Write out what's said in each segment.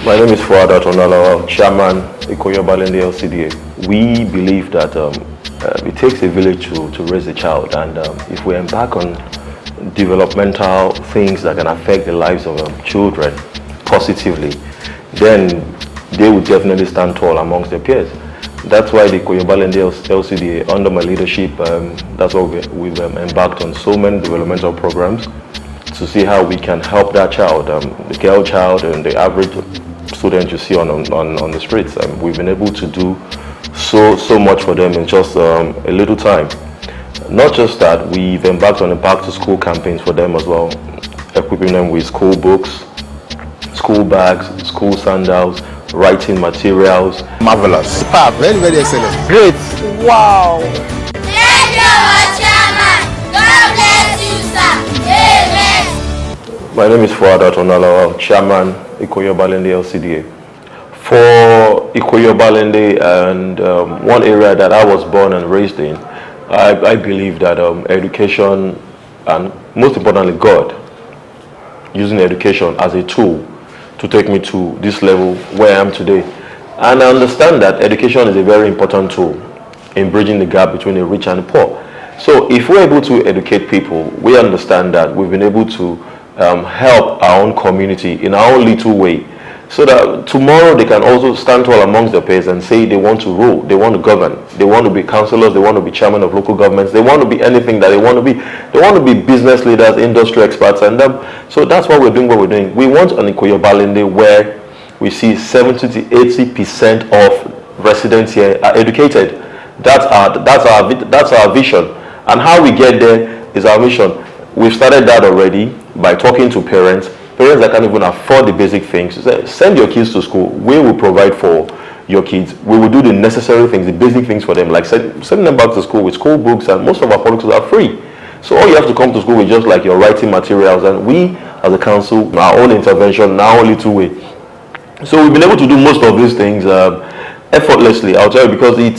My name is Chairman Ikoyi Obalende Lcda. We believe that it takes a village to raise a child, and if we embark on developmental things that can affect the lives of children positively, then they will definitely stand tall amongst their peers. That's why the Ikoyi Obalende Lcda, under my leadership, that's why we've embarked on so many developmental programs to see how we can help that child, the girl child and the average student you see on the streets. We've been able to do so much for them in just a little time. Not just that, we've embarked on a back to school campaigns for them as well, equipping them with school books, school bags, school sandals, writing materials. Marvelous. Superb. Very, very excellent. Great. Wow. Thank you, our chairman. God bless you, sir. Amen. My name is Chairman Ikoyi Obalende Lcda. For Ikoyi Obalende, and one area that I was born and raised in, I believe that education, and most importantly God, using education as a tool to take me to this level where I am today. And I understand that education is a very important tool in bridging the gap between the rich and the poor. So if we're able to educate people, we understand that we've been able to help our own community in our own little way, so that tomorrow they can also stand tall amongst their peers and say they want to rule, they want to govern, they want to be councillors, they want to be chairman of local governments, they want to be anything that they want to be. They want to be business leaders, industry experts, and so that's why we're doing what we're doing. We want an Ikoyi Obalende where we see 70 to 80% of residents here are educated. That's our vision, and how we get there is our mission. We've started that already by talking to parents that can't even afford the basic things. Send your kids to school. We will provide for your kids. We will do the necessary things, the basic things for them, like sending them back to school with school books, and most of our products are free. So all you have to come to school with just like your writing materials, and we as a council, our own intervention, our only two way. So we've been able to do most of these things effortlessly, I'll tell you, because it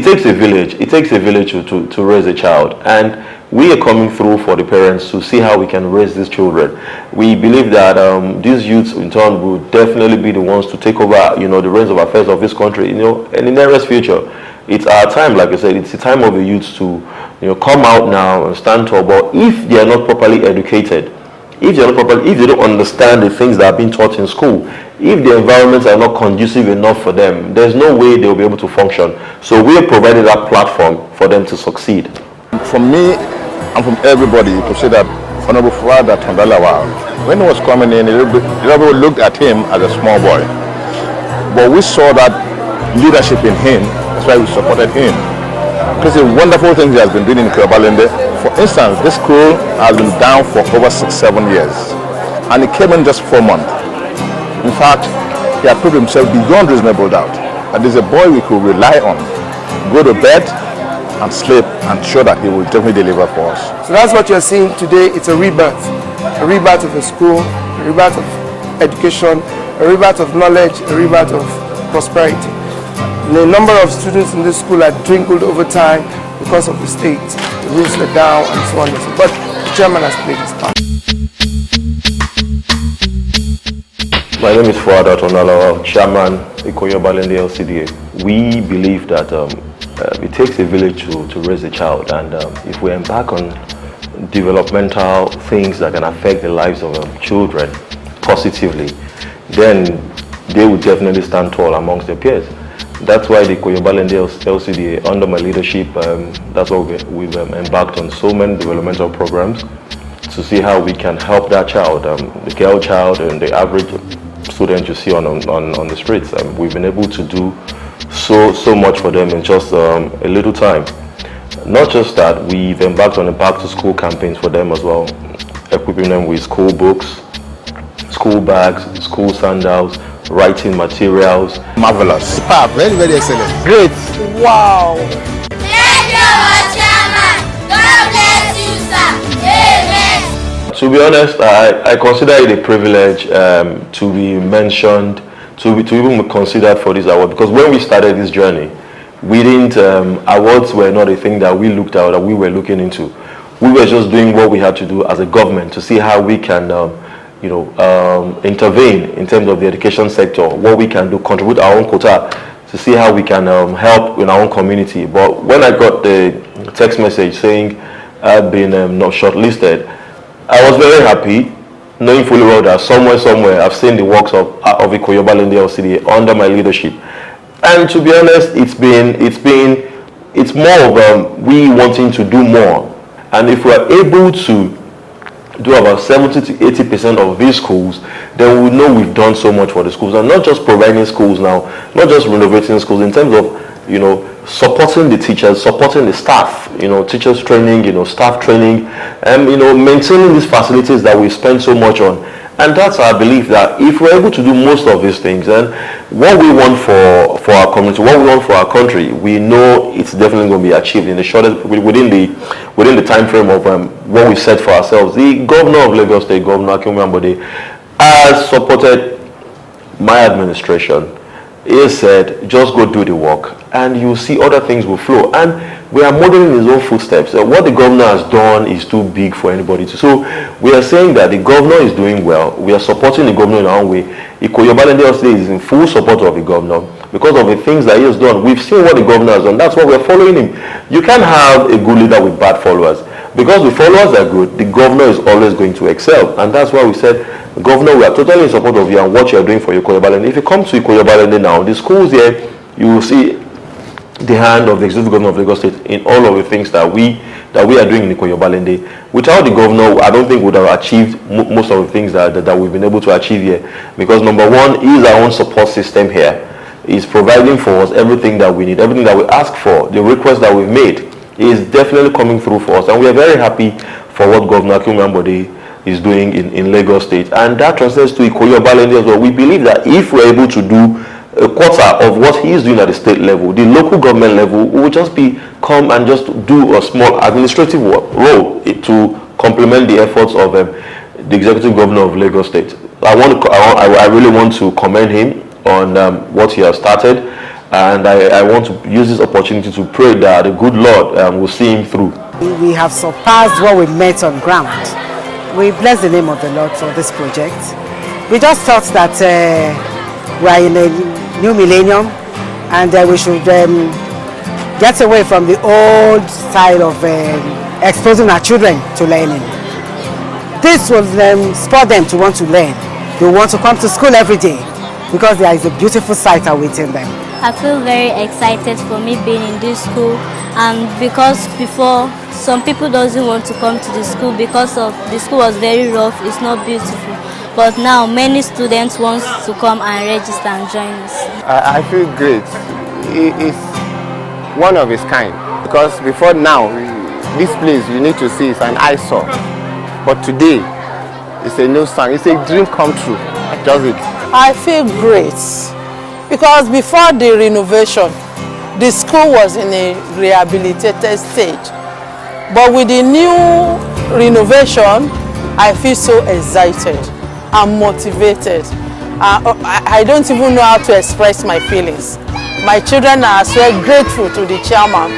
takes a village. It takes a village to raise a child, and we are coming through for the parents to see how we can raise these children. We believe that these youths in turn will definitely be the ones to take over, the reins of affairs of this country, and in the nearest future. It's our time, like I said, it's the time of the youths to, come out now and stand tall. But if they are not properly educated, if they don't understand the things that are being taught in school, if the environments are not conducive enough for them, there's no way they'll be able to function. So we have provided that platform for them to succeed. From me and from everybody, you could say that Honorable Father Tandalawa, when he was coming in, everybody looked at him as a small boy. But we saw that leadership in him, that's why we supported him. Because the wonderful things he has been doing in Ikoyi Obalende. For instance, this school has been down for over 6-7 years, and he came in just 4 months. In fact, he had proved himself beyond reasonable doubt that there's a boy we could rely on, go to bed and sleep, and sure that he will definitely deliver for us. So that's what you're seeing today. It's a rebirth of a school, a rebirth of education, a rebirth of knowledge, a rebirth of prosperity. The number of students in this school are dwindled over time because of the state. The roofs are down and so on and so on. But the chairman has played his part. My name is Chairman Ikoyi Obalende Lcda. We believe that it takes a village to raise a child, and if we embark on developmental things that can affect the lives of children positively, then they will definitely stand tall amongst their peers. That's why the Ikoyi Obalende Lcda, under my leadership, that's why we've embarked on so many developmental programs to see how we can help that child, the girl child and the average student you see on the streets. We've been able to do so much for them in just a little time. Not just that, we've embarked on a back to school campaigns for them as well, equipping them with school books, school bags, school sandals, writing materials. Marvelous. Superb. Very, very excellent. Great. Wow. Thank you, our chairman. God bless you, sir. Amen. To be honest, I consider it a privilege to be mentioned, to even be considered for this award, because when we started this journey, we didn't, awards were not a thing that we looked at, that we were looking into. we were just doing what we had to do as a government to see how we can intervene in terms of the education sector, what we can do, contribute our own quota to see how we can help in our own community. But when I got the text message saying I've been not shortlisted, I was very happy, knowing fully well that somewhere I've seen the works of Ikoyi Obalende Lcda under my leadership. And to be honest, it's more of we wanting to do more. And if we are able to do about 70 to 80% of these schools, then we know we've done so much for the schools. And not just providing schools now, not just renovating schools, in terms of, supporting the teachers, supporting the staff, teachers training, staff training, and, maintaining these facilities that we spend so much on. And that's our belief, that if we're able to do most of these things, then what we want for our community, what we want for our country, we know it's definitely going to be achieved in the shortest, within the time frame of what we set for ourselves. The governor of Lagos State, Governor Ikoyi Obalende, has supported my administration. He said, just go do the work, and you see other things will flow. And we are modeling his own footsteps. What the governor has done is too big for anybody to. So we are saying that the governor is doing well. We are supporting the governor in our own way. Ikoyi Obalende Lcda is in full support of the governor because of the things that he has done. We've seen what the governor has done. That's why we're following him. You can't have a good leader with bad followers. Because the followers are good, the governor is always going to excel. And that's why we said, Governor, we are totally in support of you and what you are doing for Ikoyi Obalende. If you come to Ikoyi Obalende now, the schools here, you will see the hand of the executive governor of Lagos State in all of the things that we are doing in Ikoyi Obalende. Without the governor, I don't think we would have achieved most of the things that we've been able to achieve here. Because number one, he is our own support system here. He's providing for us everything that we need, everything that we ask for, the request that we've made is definitely coming through for us. And we are very happy for what Governor Ikoyi Obalende is doing in Lagos State. And that translates to Ikoyi Obalende as well. We believe that if we're able to do a quarter of what he is doing at the state level, the local government level will just come and just do a small administrative role to complement the efforts of the executive governor of Lagos State. I really want to commend him on what he has started, and I want to use this opportunity to pray that the good Lord will see him through. We have surpassed what we met on ground. We bless the name of the Lord for this project. We just thought that we are in a new millennium, and we should get away from the old style of exposing our children to learning. This will spur them to want to learn. They want to come to school every day because there is a beautiful sight awaiting them. I feel very excited for me being in this school, and because before some people doesn't want to come to the school because of the school was very rough, it's not beautiful. But now many students want to come and register and join us. I feel great. It's one of its kind, because before now this place you need to see is an eyesore, but today it's a new song. It's a dream come true. Does it? I feel great because before the renovation the school was in a rehabilitated stage, but with the new renovation I feel so excited and motivated. I don't even know how to express my feelings. My children are as well grateful to the chairman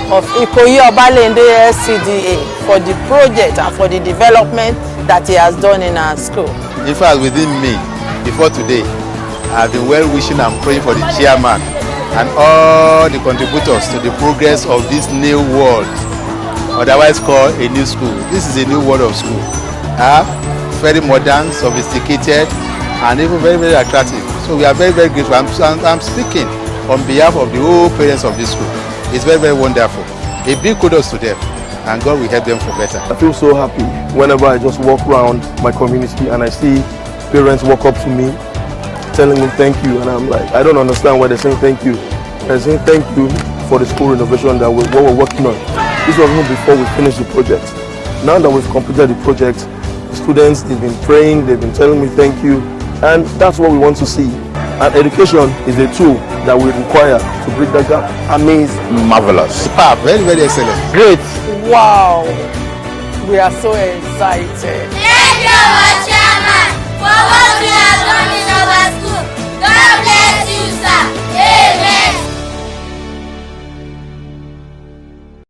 of Ikoyi Obalende Lcda for the project and for the development that he has done in our school. In fact, within me, before today, I've been well wishing and praying for the chairman and all the contributors to the progress of this new world, otherwise called a new school. This is a new world of school. Very modern, sophisticated, and even very, very attractive. So we are very, very grateful. I'm speaking on behalf of the whole parents of this school. It's very, very wonderful. A big kudos to them, and God will help them for better. I feel so happy whenever I just walk around my community and I see parents walk up to me telling me thank you, and I'm like, I don't understand why they're saying thank you. They're saying thank you for the school renovation that we're working on. This was even before we finished the project. Now that we've completed the project, the students, they've been praying, they've been telling me thank you, and that's what we want to see. And education is a tool that we require to bridge that gap. Amazing. Marvelous. Superb. Very, very excellent. Great. Wow, we are so excited. Thank you, our chairman, for what you